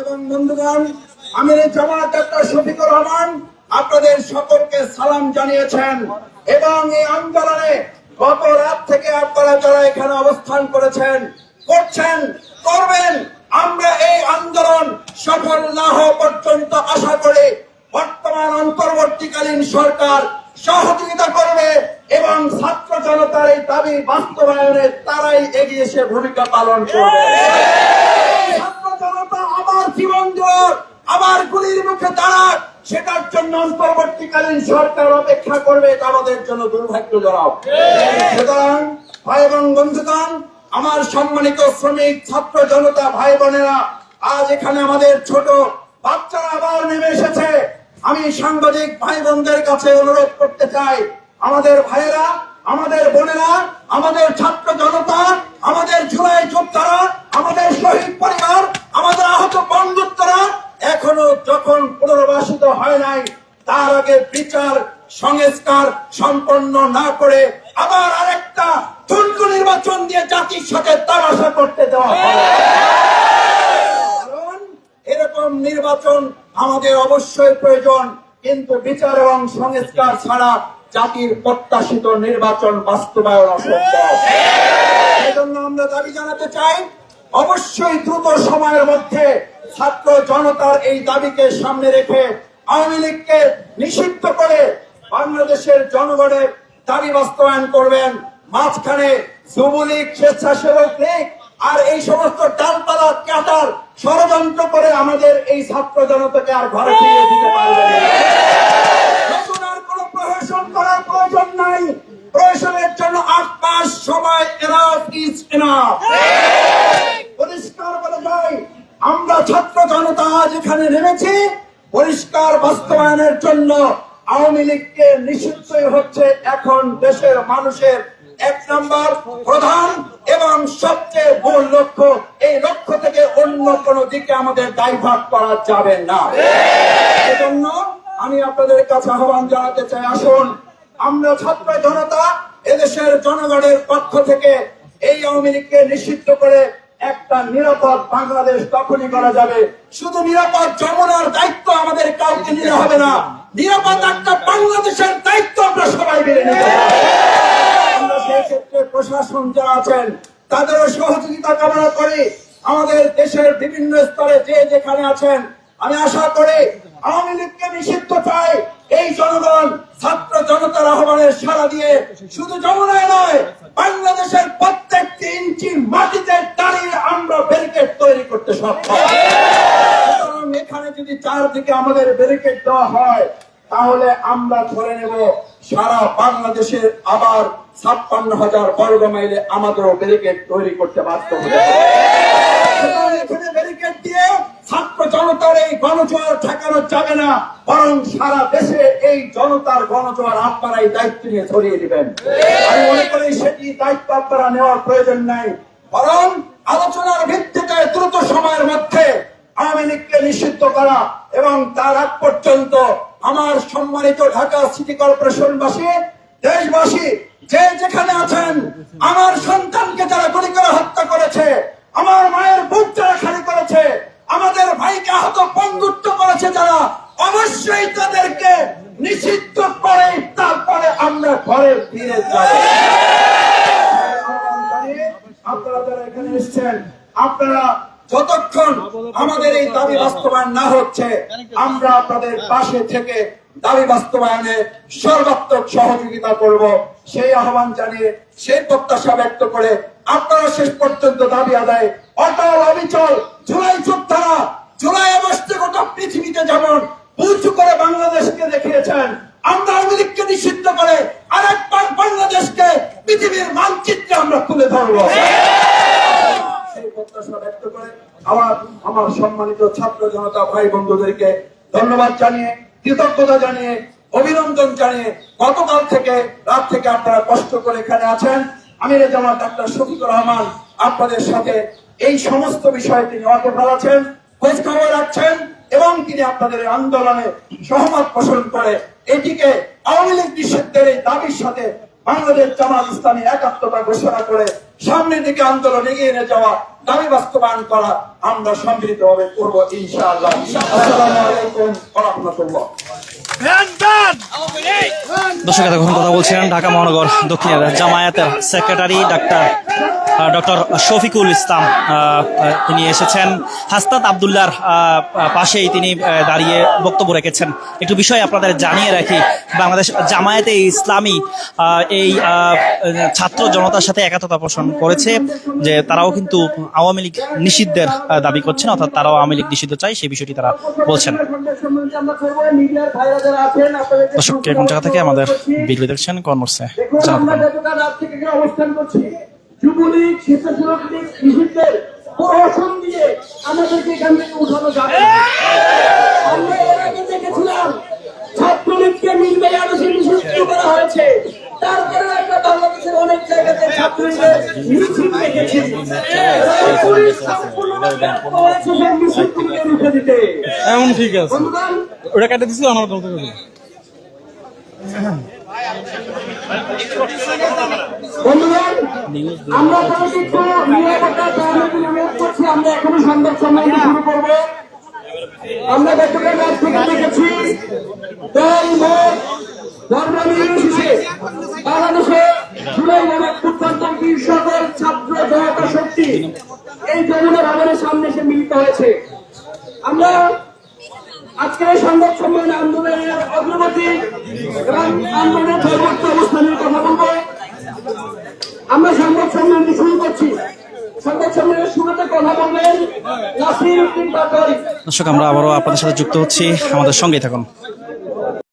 এবং বন্ধুগণ, আমির জামাত ডাক্তার শফিকুর রহমান আপনাদের সকলকে সালাম জানিয়েছেন এবং এই আন্দোলনে গত রাত থেকে আপনারা যারা এখানে অবস্থান করেছেন, করছেন, করবেন, আমরা এই আন্দোলন সফল না হওয়া পর্যন্ত আশা করি বর্তমান অন্তর্বর্তীকালীন সরকার সহযোগিতা করবে এবং ছাত্র জনতার এই দাবি বাস্তবায়নে তারাই এগিয়ে এসে ভূমিকা পালন করবে। ছাত্র জনতা আবার জীবন দেওয়ার, আবার গুলির মুখে দাঁড়াক, সেটার জন্য অন্তর্বর্তীকালীন সরকার অপেক্ষা করবে, এটা আমাদের জন্য দুর্ভাগ্যজনক। সুতরাং ভাই এবং বন্ধুগণ, আমার সম্মানিত শ্রমিক ছাত্র জনতা ভাই বোনেরা, আজ এখানে আমাদের ছোট বাচ্চারা আবার নেমে এসেছে। আমি সাংবাদিক ভাই বোনদের কাছে অনুরোধ করতে চাই, আমাদের ভাইয়েরা, আমাদের বোনেরা, আমাদের ছাত্র জনতা, আমাদের জুলাই যোদ্ধারা, আমাদের শহীদ পরিবার, আমাদের আহত বন্ধুত্বরা এখনো যখন পুনর্বাসিত হয় নাই, তার আগে বিচার সংস্কার সম্পন্ন না করে আবার আরেকটা ঠুনকো নির্বাচন দিয়ে জাতির সাথে তামাশা করতে দেওয়া হয়। কারণ এরকম নির্বাচন আমাদের অবশ্যই প্রয়োজন, কিন্তু বিচার এবং সংস্কার ছাড়া জাতির প্রত্যাশিত নির্বাচন বাস্তবায়ন অসম্ভব। সেজন্য আমরা দাবি জানাতে চাই, অবশ্যই দ্রুত সময়ের মধ্যে ছাত্র জনতার এই দাবিকে সামনে রেখে আওয়ামী লীগকে নিষিদ্ধ করে বাংলাদেশের জনগণের দাবি বাস্তবায়ন করবেন। মাঝখানে যুবলীগ, স্বেচ্ছাসেবক লীগ আর এই সমস্ত ডালপালা কাটার ষড়যন্ত্র করে আমাদের এই ছাত্র জনতাকে আর ঘরে ফিরিয়ে দিতে পারবে না। নতুন আর কোন প্রহসন করার প্রয়োজন নাই। প্রহসনের জন্য 8 মাস সময় এনাফ ইজ এনাফ। পরিষ্কার বলে যাই, আমরা ছাত্র জনতা আজ এখানে নেমেছি পরিষ্কার বাস্তবায়নের জন্য। আওয়ামী লীগকে নিষিদ্ধই হচ্ছে এখন দেশের মানুষের 1 নম্বর প্রধান এবং সবচেয়ে মূল লক্ষ্য। এই লক্ষ্য থেকে অন্য কোন দিকে আমাদের ডাইভার্ট করা যাবে না। সেজন্য আমি আপনাদের কাছে আহ্বান জানাতে চাই, আসুন আমরা ছাত্র জনতা এদেশের জনগণের পক্ষ থেকে এই আওয়ামী লীগকে নিষিদ্ধ করে একটা নিরাপদ বাংলাদেশ তখনই করা যাবে। শুধু নিরাপদ যমুনার দায়িত্ব আমাদের কাউকে নিতে হবে না, নিরাপদ একটা বাংলাদেশের দায়িত্ব আমরা সবাই মিলে নিতে হবে। আমরা সেই ক্ষেত্রে প্রশাসন যারা আছেন তাদেরও সহযোগিতা কামনা করি। আমাদের দেশের বিভিন্ন স্তরে যে যেখানে আছেন, আমি আশা করি আওয়ামী লীগকে নিষিদ্ধ চাই এই জনগণ ছাত্র জনতার আহ্বানের সাড়া দিয়ে শুধু যমুনায় নয়, বাংলাদেশের প্রত্যেকটি ইঞ্চি মাটিতে দাঁড়িয়ে আমরা ব্যারিকেড তৈরি করতে সক্ষম। এখানে যদি চারদিকে আমাদের ব্যারিকেড দেওয়া হয়, তাহলে আমরা ধরে নেব সারা বাংলাদেশের আবার 56,000 বর্গ মাইলে আমাদেরও ব্যারিকেড তৈরি করতে বাধ্য হবে। এখানে ব্যারিকেড দিয়ে ছাত্র জনতার এই গণজোয়ার ঠেকানো যাবে না, বরং সারা দেশে এই জনতার গণজোয়ার আপনারাই দায়িত্ব নিয়ে ছড়িয়ে দিবেন। আমি মনে করি সেটি দায়িত্ব আপনারা নেওয়ার প্রয়োজন নাই, বরং আলোচনার ভিত্তিতে দ্রুত সময়ের মধ্যে আওয়ামী লীগকে নিষিদ্ধ করা এবং তার আগ পর্যন্ত আমার সম্মানিত ঢাকা সিটি কর্পোরেশনবাসী, দেশবাসী যে যেখানে আছেন, আমার সন্তানকে যারা গুলি করে হত্যা করেছে, আমার মায়ের বুক যারা খালি করেছে, আমাদের ভাইকে আহত বন্ধুত্ব করেছে যারা, অবশ্যই তাদেরকে নিষিদ্ধ করে তারপরে আমরা ঘরে ফিরে যাব। আপনারা যারা এখানে এসেছেন, আপনারা যতক্ষণ আমাদের এই দাবি বাস্তবায়ন না হচ্ছে, আমরা আপনাদের পাশে থেকে দাবি বাস্তবায়নে সর্বাত্মক সহযোগিতা করব, সেই আহ্বান জানিয়ে, সেই প্রত্যাশা ব্যক্ত করে আপনারা শেষ পর্যন্ত দাবি আদায় অটল অবিচল জুলাই যোদ্ধারা জুলাই আগস্টে গোটা পৃথিবীতে যেমন উঁচু করে বাংলাদেশকে দেখিয়েছেন, আমরা আওয়ামী লীগকে নিষিদ্ধ করে আরেকবার বাংলাদেশকে পৃথিবীর মানচিত্রে আমরা তুলে ধরব। সেই প্রত্যাশা ব্যক্ত করে আমার সম্মানিত ছাত্র জনতা ভাই বন্ধুদেরকে ধন্যবাদ জানিয়ে, কৃতজ্ঞতা জানিয়ে, অভিনন্দন জানিয়ে, গতকাল থেকে রাত থেকে আপনারা কষ্ট করে এখানে আছেন, আমির জামাত ডাক্তার শফিকুর রহমান আপনাদের সাথে এই সমস্ত বিষয়ে তিনি ওয়াকিবহাল আছেন, খোঁজ খবর রাখছেন এবং তিনি আপনাদের আন্দোলনে সহমত পোষণ করে এটিকে আওয়ামী লীগ নিষিদ্ধের এই দাবির সাথে বাংলাদেশ জামাত ইসলামী একাত্মতা ঘোষণা করে সামনের দিকে আন্দোলন এগিয়ে নিয়ে যাওয়া, দাবি বাস্তবায়ন করা আমরা সম্মিলিতভাবে করবো ইনশাআল্লাহ। আসসালামু আলাইকুম ওয়া রাহমাতুল্লাহ। দর্শক এতক্ষণ কথা বলছিলেন ঢাকা মহানগর দক্ষিণের জামায়াতের সেক্রেটারি ডক্টর শফিকুল ইসলাম। তিনি এসেছেন হাসনাত আবদুল্লাহর পাশেই তিনি দাঁড়িয়ে বক্তব্য রেখেছেন। একটু বিষয় আপনাদের জানিয়ে রাখি, বাংলাদেশ জামায়াতে ইসলামী এই ছাত্র জনতার সাথে একাত্মতা পোষণ করেছে যে তারাও কিন্তু আওয়ামী লীগ নিষিদ্ধের দাবি করছেন, অর্থাৎ তারাও আওয়ামী লীগ নিষিদ্ধ চাই, সেই বিষয়টি তারা বলছেন। দর্শক কোন জায়গা থেকে আমাদের ভিডিও দেখছেন কর্মসে অবস্থান করছি, যুবলীগ স্বেচ্ছাসেবক লীগ নিষিদ্ধের প্রহসন দিয়ে আমাদেরকে এখান থেকে উঠানো যাবে। আমরা এর আগে দেখেছিলাম ছাত্রলীগকে মিলবে আরো নিষিদ্ধ করা হয়েছে, তারপরে আমরা বাংলাদেশের অনেক জায়গাতে ছাত্রলীগের মিছিল দেখেছি। পুলিশ সম্পূর্ণভাবে ব্যর্থ হয়েছে সেই মিছিলগুলোকে রুখে দিতে। এমন ঠিক আছে, ওটা কেটে দিছিল আমার বলতে হবে। বন্ধুগণ, আমরা একটু নিরাপত্তা অনুরোধ করছি, আমরা এখনো সংবাদ সম্মেলন শুরু করব। আমরা গতকাল রাত থেকে দেখেছি দল মত ধর্ম নির্বিশেষে বাংলাদেশে জুলাই অভ্যুত্থানপন্থী সকল ছাত্র জনতা শক্তি এই যমুনা ভবনের সামনে এসে মিলিত হয়েছে। আমরা আজকের এই সংবাদ সম্মেলনে আন্দোলনের অগ্রগতি এবং আন্দোলনের পরবর্তী অবস্থানের কথা বলবো। আমরা সংবাদ সম্মেলনটি শুরু করছি। সংবাদ সম্মেলনের শুরুতে কথা বলবেন নাসির উদ্দিন পাটোয়ারি। দর্শক আমরা আবারও আপনাদের সাথে যুক্ত হচ্ছি, আমাদের সঙ্গেই থাকুন।